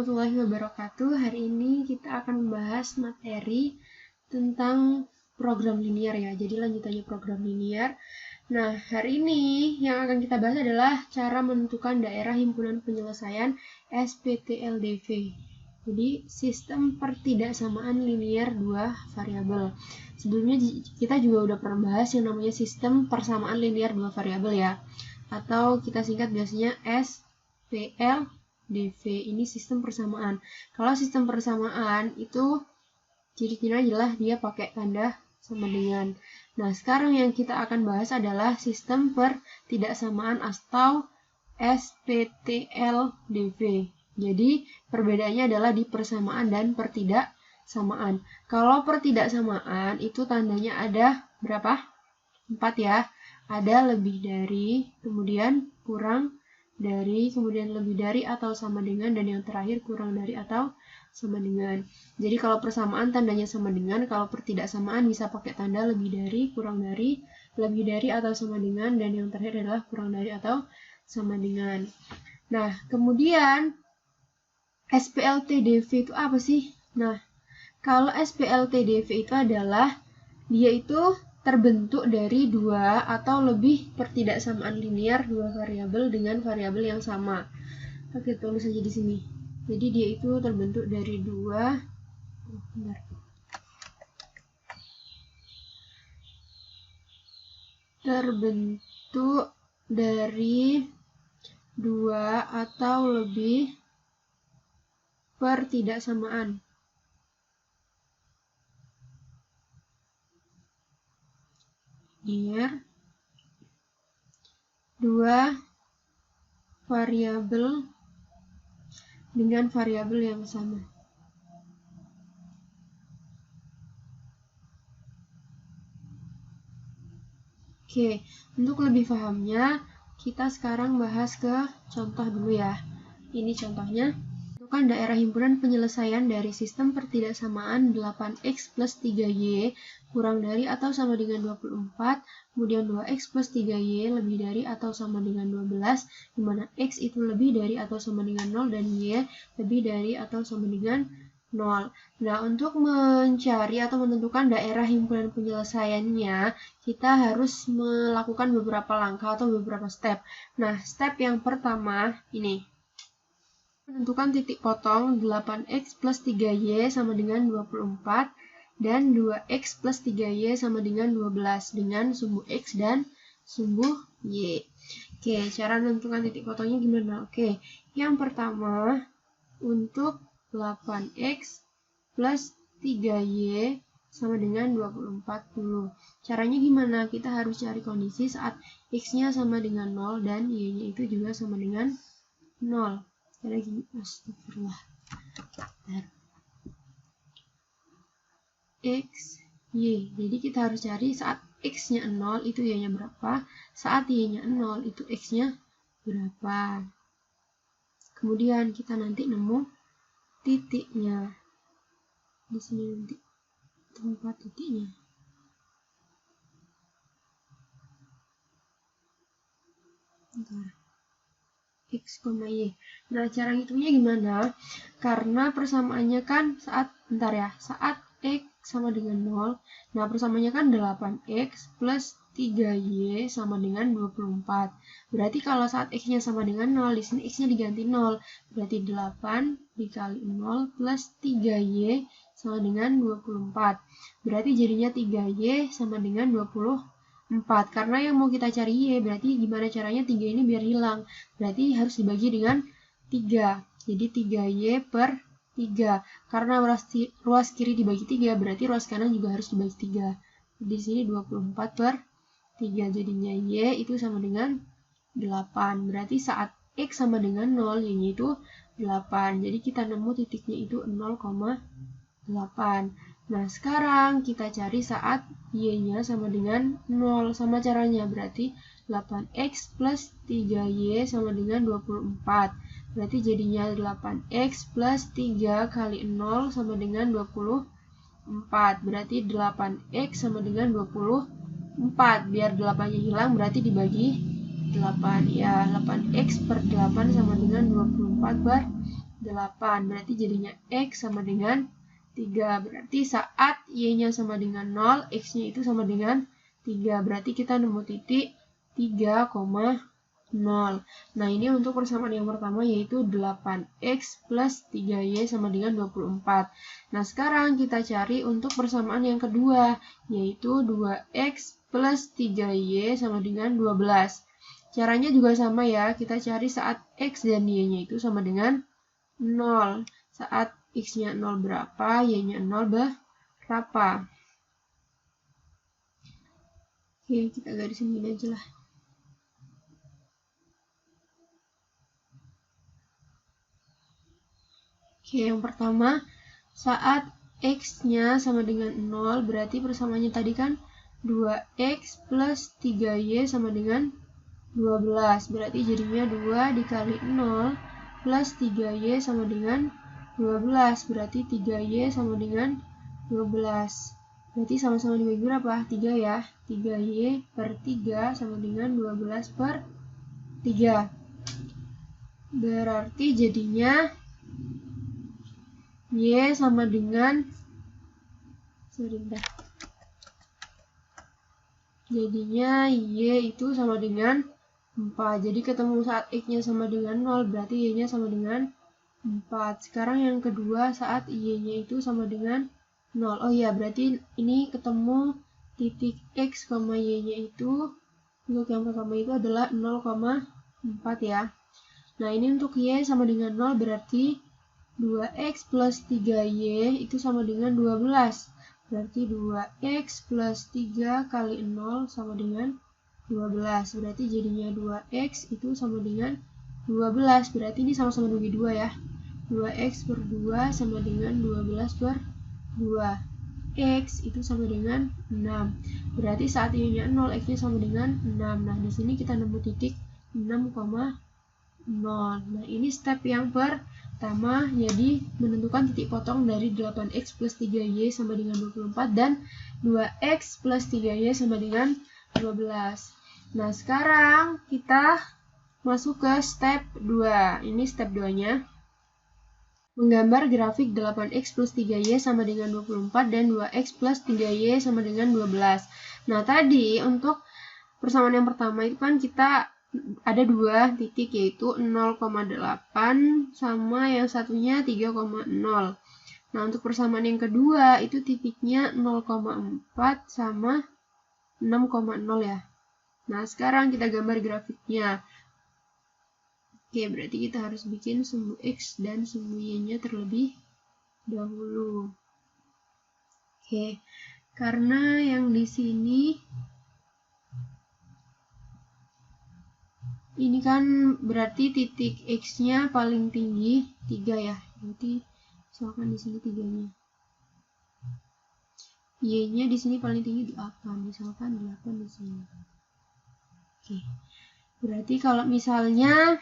warahmatullahi wabarakatuh. Hari ini kita akan membahas materi tentang program linear ya. Jadi lanjutannya program linear. Nah, hari ini yang akan kita bahas adalah cara menentukan daerah himpunan penyelesaian SPTLDV. Jadi sistem pertidaksamaan linear dua variabel. Sebelumnya kita juga udah pernah bahas yang namanya sistem persamaan linear dua variabel ya. Atau kita singkat biasanya SPLDV. Ini sistem persamaan. Kalau sistem persamaan itu ciri-cirinya adalah dia pakai tanda sama dengan. Nah, sekarang yang kita akan bahas adalah sistem pertidaksamaan atau SPTLDV. Jadi, perbedaannya adalah di persamaan dan pertidaksamaan. Kalau pertidaksamaan itu tandanya ada berapa? 4 ya. Ada lebih dari, kemudian kurang dari, kemudian lebih dari atau sama dengan, dan yang terakhir kurang dari atau sama dengan. Jadi kalau persamaan tandanya sama dengan, kalau pertidaksamaan bisa pakai tanda lebih dari, kurang dari, lebih dari atau sama dengan, dan yang terakhir adalah kurang dari atau sama dengan. Nah, kemudian SPLTDV itu apa sih? Nah, kalau SPLTDV itu adalah dia itu terbentuk dari dua atau lebih pertidaksamaan linear dua variabel dengan variabel yang sama. Oke, tulis saja di sini. Jadi dia itu terbentuk dari dua atau lebih pertidaksamaan. Linear dua variabel dengan variabel yang sama. Oke, untuk lebih pahamnya kita sekarang bahas ke contoh dulu ya. Ini contohnya. Tentukan daerah himpunan penyelesaian dari sistem pertidaksamaan 8x plus 3y kurang dari atau sama dengan 24, kemudian 2x plus 3y lebih dari atau sama dengan 12, di mana x itu lebih dari atau sama dengan 0 dan y lebih dari atau sama dengan 0. Nah, untuk mencari atau menentukan daerah himpunan penyelesaiannya, kita harus melakukan beberapa langkah atau beberapa step. Nah, step yang pertama ini. Menentukan titik potong 8x plus 3y sama dengan 24 dan 2x plus 3y sama dengan 12 dengan sumbu x dan sumbu y. Oke, cara menentukan titik potongnya gimana? Oke, yang pertama untuk 8x plus 3y sama dengan 24 dulu. Caranya gimana? Kita harus cari kondisi saat x-nya sama dengan 0 dan y-nya itu juga sama dengan 0. Cara gini, astagfirullah. X, Y. Jadi kita harus cari saat X-nya 0 itu Y-nya berapa, saat Y-nya 0 itu X-nya berapa. Kemudian kita nanti nemu titiknya. Di sini nanti tempat titiknya. Bentar. X, Y. Nah, cara ngitungnya gimana? Karena persamaannya kan saat X sama dengan 0. Nah, persamaannya kan 8X plus 3Y sama dengan 24. Berarti kalau saat X-nya sama dengan 0, di sini X-nya diganti 0. Berarti 8 dikali 0 plus 3Y sama dengan 24. Berarti jadinya 3Y sama dengan 24. Karena yang mau kita cari Y, berarti gimana caranya 3 ini biar hilang? Berarti harus dibagi dengan 3. Jadi 3Y per 3. Karena ruas kiri dibagi 3, berarti ruas kanan juga harus dibagi 3. Di sini 24 per 3. Jadinya Y itu sama dengan 8. Berarti saat X sama dengan 0, Y-nya itu 8. Jadi kita nemu titiknya itu 0,8. Nah, sekarang kita cari saat Y-nya sama dengan 0. Sama caranya, berarti 8X plus 3Y sama dengan 24. Berarti jadinya 8X plus 3 kali 0 sama dengan 24. Berarti 8X sama dengan 24. Biar 8-nya hilang, berarti dibagi 8. Ya, 8X per 8 sama dengan 24 per 8. Berarti jadinya X sama dengan 3. Berarti saat Y-nya sama dengan 0, X-nya itu sama dengan 3. Berarti kita nemu titik 3,0. Nah, ini untuk persamaan yang pertama yaitu 8X plus 3Y sama dengan 24. Nah, sekarang kita cari untuk persamaan yang kedua yaitu 2X plus 3Y sama dengan 12. Caranya juga sama ya, kita cari saat X dan Y-nya itu sama dengan 0. Saat X-nya 0 berapa, Y-nya 0 berapa. Oke, kita garisin gini aja lah. Oke, yang pertama, saat X-nya sama dengan 0, berarti persamaannya tadi kan 2X plus 3Y sama dengan 12. Berarti jadinya 2 dikali 0 plus 3Y sama dengan 12. Berarti 3Y sama dengan 12. Berarti sama-sama dibagi berapa? 3 ya. 3Y per 3 sama dengan 12 per 3. Berarti jadinya Y sama dengan jadinya Y itu sama dengan 4. Jadi ketemu saat X-nya sama dengan 0, berarti Y-nya sama dengan 4. Sekarang yang kedua saat Y-nya itu sama dengan 0. Oh iya, berarti ini ketemu titik X, Y-nya itu untuk yang pertama itu adalah 0,4 ya. Nah, ini untuk Y sama dengan 0 berarti 2X plus 3Y itu sama dengan 12. Berarti 2X plus 3 kali 0 sama dengan 12. Berarti jadinya 2X itu sama dengan 12. Berarti ini sama-sama bagi 2 ya. 2X per 2 sama dengan 12 per 2. X itu sama dengan 6. Berarti saat Y-nya 0, X-nya sama dengan 6. Nah, di sini kita nemu titik 6,0. Nah, ini step yang pertama, jadi menentukan titik potong dari 8X plus 3Y sama dengan 24 dan 2X plus 3Y sama dengan 12. Nah, sekarang kita masuk ke step 2. Ini step 2-nya. Menggambar grafik 8X plus 3Y sama dengan 24 dan 2X plus 3Y sama dengan 12. Nah, tadi untuk persamaan yang pertama itu kan kita ada dua titik yaitu 0,8 sama yang satunya 3,0. Nah, untuk persamaan yang kedua itu titiknya 0,4 sama 6,0 ya. Nah, sekarang kita gambar grafiknya. Oke, berarti kita harus bikin sumbu X dan sumbu Y-nya terlebih dahulu. Oke, karena yang di sini ini kan berarti titik X-nya paling tinggi 3 ya. Berarti misalkan di sini 3-nya. Y-nya di sini paling tinggi 8, misalkan 8 di sini. Oke. Berarti kalau misalnya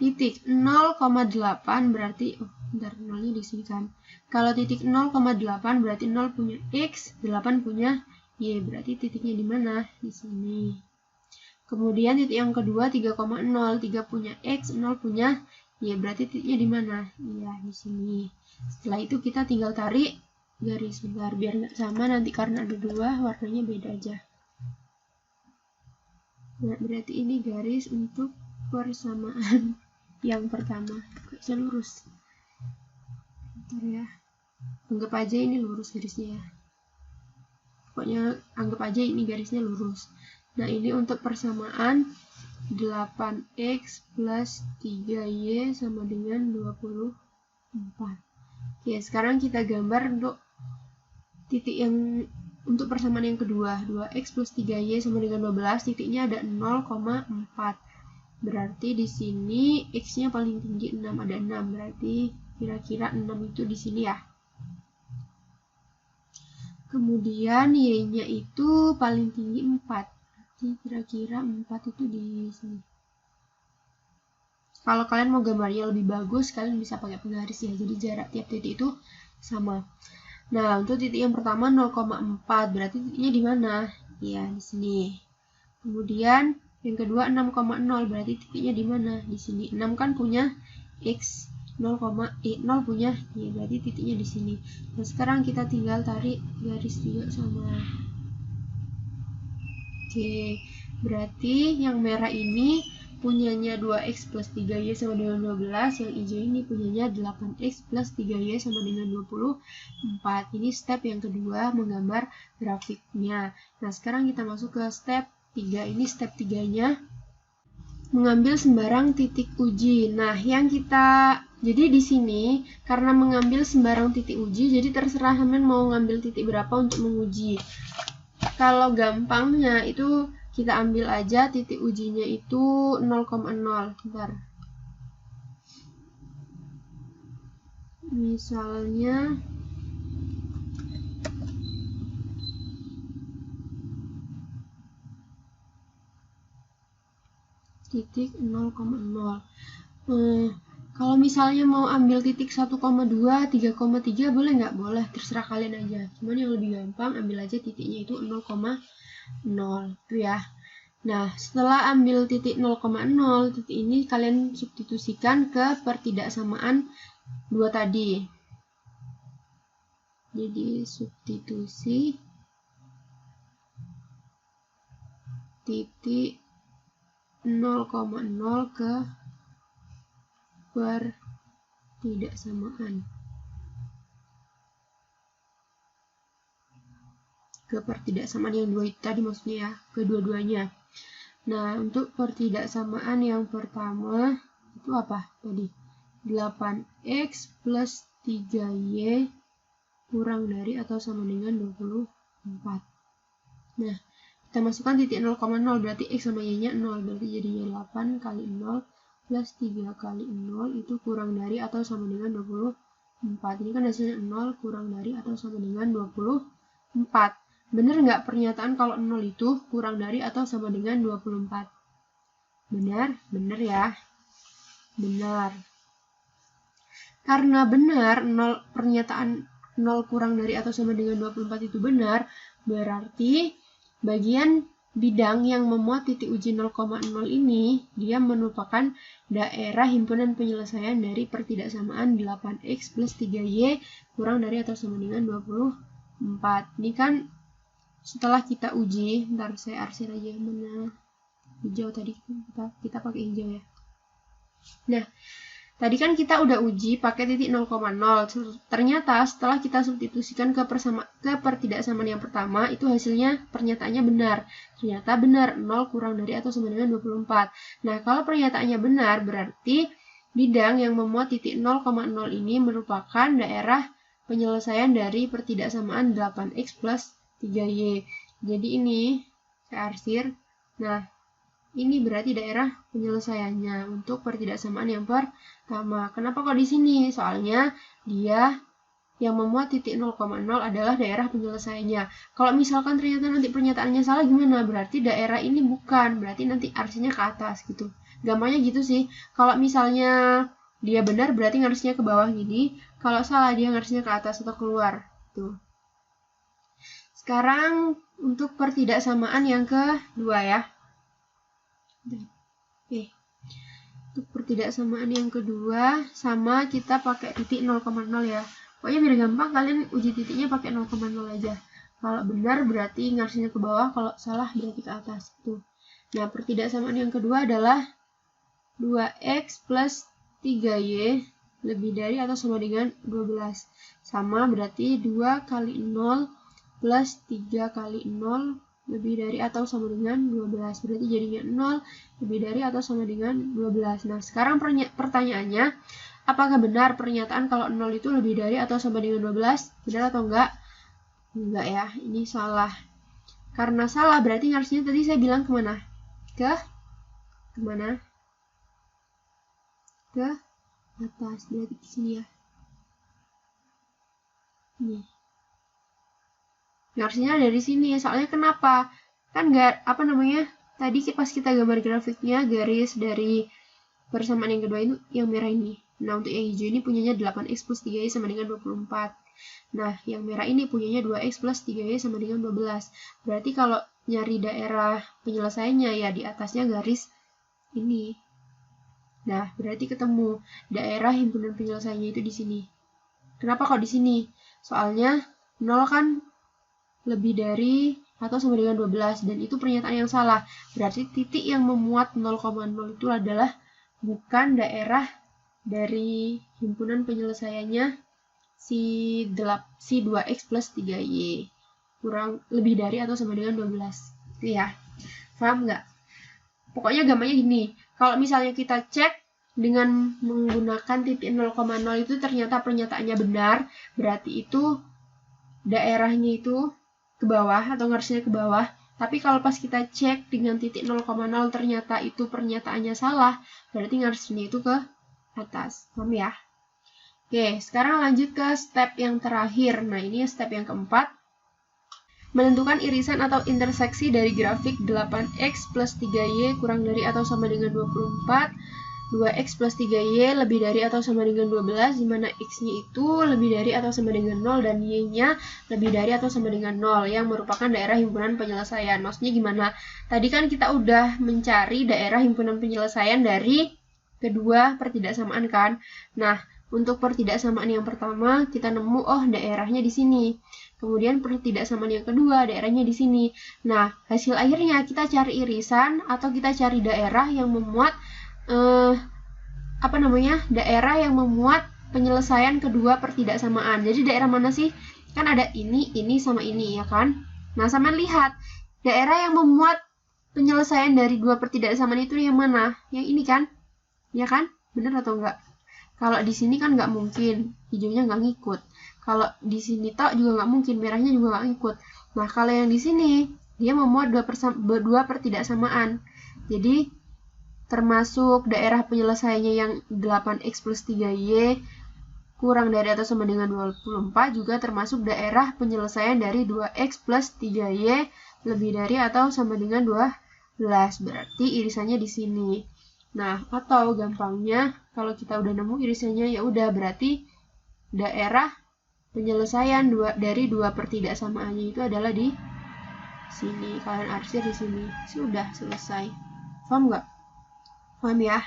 titik 0,8 berarti bentar, 0-nya di sini kan. Kalau titik 0,8 berarti 0 punya X, 8 punya Y. Berarti titiknya di mana? Di sini. Kemudian titik yang kedua 3,0, 3 punya X, 0 punya Y. Berarti titiknya di mana? Iya, di sini. Setelah itu kita tinggal tarik garis bentar biar nggak sama nanti karena ada dua warnanya beda aja. Nah, berarti ini garis untuk persamaan yang pertama. Garisnya lurus. Bentar ya. Anggap aja ini lurus garisnya ya. Pokoknya anggap aja ini garisnya lurus. Nah, ini untuk persamaan 8X plus 3Y sama dengan 24. Oke, sekarang kita gambar untuk titik yang untuk persamaan yang kedua. 2X plus 3Y sama dengan 12, titiknya ada 0,4. Berarti di sini X-nya paling tinggi 6, ada 6. Berarti kira-kira 6 itu di sini ya. Kemudian Y-nya itu paling tinggi 4. Kira-kira 4 itu di sini. Kalau kalian mau gambarnya lebih bagus, kalian bisa pakai penggaris ya. Jadi jarak tiap titik itu sama. Nah, untuk titik yang pertama 0,4, berarti titiknya di mana? Ya, di sini. Kemudian yang kedua 6,0, berarti titiknya di mana? Di sini. 6 kan punya X, 0, 0 punya Y, berarti titiknya di sini. Nah, sekarang kita tinggal tarik garis 3 sama. Oke, berarti yang merah ini punyanya 2x plus 3y sama dengan 12, yang hijau ini punyanya 8x plus 3y sama dengan 24. Ini step yang kedua, menggambar grafiknya. Nah, sekarang kita masuk ke step 3. Ini step 3-nya, mengambil sembarang titik uji. Nah, yang kita, jadi di sini karena mengambil sembarang titik uji, jadi terserah kalian mau ngambil titik berapa untuk menguji. Kalau gampangnya itu kita ambil aja titik ujinya itu 0,0. Bentar. Misalnya titik 0,0. Kalau misalnya mau ambil titik 1,2, 3,3 boleh nggak? Boleh, terserah kalian aja. Cuman yang lebih gampang ambil aja titiknya itu 0,0 itu ya. Nah, setelah ambil titik 0,0, titik ini kalian substitusikan ke pertidaksamaan 2 tadi. Jadi substitusi titik 0,0 ke pertidaksamaan. Ke pertidaksamaan yang 2 itu tadi maksudnya ya, kedua-duanya. Nah, untuk pertidaksamaan yang pertama itu apa tadi? 8x plus 3y kurang dari atau sama dengan 24. Nah, kita masukkan titik 0,0, berarti x sama y-nya 0, berarti jadinya 8 kali 0 plus 3 kali 0 itu kurang dari atau sama dengan 24. Ini kan hasilnya 0 kurang dari atau sama dengan 24. Benar nggak pernyataan kalau 0 itu kurang dari atau sama dengan 24? Benar? Benar ya. Benar. Karena benar, pernyataan 0 kurang dari atau sama dengan 24 itu benar, berarti bagian bidang yang memuat titik uji 0,0 ini, dia merupakan daerah himpunan penyelesaian dari pertidaksamaan 8x plus 3y kurang dari atau sama dengan 24. Ini kan setelah kita uji, bentar saya arsir aja mana hijau tadi, kita pakai hijau ya. Nah, tadi kan kita udah uji pakai titik 0,0. Ternyata setelah kita substitusikan ke pertidaksamaan yang pertama, itu hasilnya pernyataannya benar. Ternyata benar, 0 kurang dari atau sama dengan 24. Nah, kalau pernyataannya benar, berarti bidang yang memuat titik 0,0 ini merupakan daerah penyelesaian dari pertidaksamaan 8x plus 3y. Jadi ini saya arsir. Nah, ini berarti daerah penyelesaiannya untuk pertidaksamaan yang pertama. Kenapa kok di sini? Soalnya dia yang memuat titik 0,0 adalah daerah penyelesaiannya. Kalau misalkan ternyata nanti pernyataannya salah gimana? Berarti daerah ini bukan, berarti nanti arsirnya ke atas gitu. Gampangnya gitu sih. Kalau misalnya dia benar berarti ngarisnya ke bawah gini. Kalau salah dia ngarisnya ke atas atau keluar. Tuh. Sekarang untuk pertidaksamaan yang kedua ya. Oke. Untuk pertidaksamaan yang kedua sama kita pakai titik 0,0 ya. Pokoknya biar gampang kalian uji titiknya pakai 0,0 aja. Kalau benar berarti ngarisnya ke bawah, kalau salah berarti ke atas. Tuh. Nah, pertidaksamaan yang kedua adalah 2x plus 3y lebih dari atau sama dengan 12. Sama berarti 2 kali 0 plus 3 kali 0 lebih dari atau sama dengan 12. Berarti jadinya 0 lebih dari atau sama dengan 12. Nah, sekarang pertanyaannya, apakah benar pernyataan kalau 0 itu lebih dari atau sama dengan 12? Benar atau enggak? Enggak ya, ini salah. Karena salah, berarti harusnya tadi saya bilang kemana? Kemana? Ke atas, berarti ke sini ya. Nih. Harusnya dari sini, soalnya kenapa? Kan nggak, tadi pas kita gambar grafiknya, garis dari persamaan yang kedua itu yang merah ini. Nah, untuk yang hijau ini punyanya 8x plus 3y sama dengan 24. Nah, yang merah ini punyanya 2x plus 3y sama dengan 12. Berarti kalau nyari daerah penyelesaiannya ya di atasnya garis ini. Nah, berarti ketemu daerah himpunan penyelesaiannya itu di sini. Kenapa kok di sini? Soalnya 0 kan lebih dari atau sama dengan 12, dan itu pernyataan yang salah. Berarti titik yang memuat 0,0 itu adalah bukan daerah dari himpunan penyelesaiannya si 2x plus 3y. Kurang lebih dari atau sama dengan 12. Itu ya. Paham nggak? Pokoknya gambarnya gini. Kalau misalnya kita cek dengan menggunakan titik 0,0 itu ternyata pernyataannya benar, berarti itu daerahnya itu ke bawah atau garisnya ke bawah. Tapi kalau pas kita cek dengan titik 0,0 ternyata itu pernyataannya salah, berarti garisnya itu ke atas. Paham ya? Oke, sekarang lanjut ke step yang terakhir. Nah, ini step yang keempat. Menentukan irisan atau interseksi dari grafik 8x plus 3y kurang dari atau sama dengan 24, 2x plus 3y lebih dari atau sama dengan 12, di mana x-nya itu lebih dari atau sama dengan 0 dan y-nya lebih dari atau sama dengan 0, yang merupakan daerah himpunan penyelesaian. Maksudnya gimana? Tadi kan kita udah mencari daerah himpunan penyelesaian dari kedua pertidaksamaan kan? Nah, untuk pertidaksamaan yang pertama, kita nemu, oh daerahnya di sini. Kemudian pertidaksamaan yang kedua, daerahnya di sini. Nah, hasil akhirnya kita cari irisan atau kita cari daerah yang memuat daerah yang memuat penyelesaian kedua pertidaksamaan. Jadi daerah mana sih? Kan ada ini sama ini, ya kan? Nah, sama lihat, daerah yang memuat penyelesaian dari dua pertidaksamaan itu yang mana? Yang ini kan? Ya kan? Bener atau enggak? Kalau di sini kan nggak mungkin, hijaunya nggak ngikut. Kalau di sini tok juga nggak mungkin, merahnya juga nggak ngikut. Nah, kalau yang di sini, dia memuat dua pertidaksamaan. Jadi, termasuk daerah penyelesaiannya yang 8x plus 3y kurang dari atau sama dengan 24, juga termasuk daerah penyelesaian dari 2x plus 3y lebih dari atau sama dengan 12. Berarti irisannya di sini. Nah, atau gampangnya kalau kita udah nemu irisannya, ya udah berarti daerah penyelesaian dari dua pertidaksamaannya itu adalah di sini. Kalian arsir di sini. Sudah selesai. Paham nggak? Paham ya?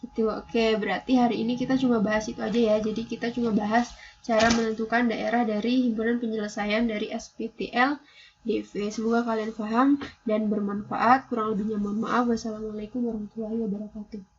Gitu. Oke, berarti hari ini kita cuma bahas itu aja ya. Jadi kita cuma bahas cara menentukan daerah dari himpunan penyelesaian dari SPTL DV. Semoga kalian paham dan bermanfaat. Kurang lebihnya mohon maaf. Wassalamualaikum warahmatullahi wabarakatuh.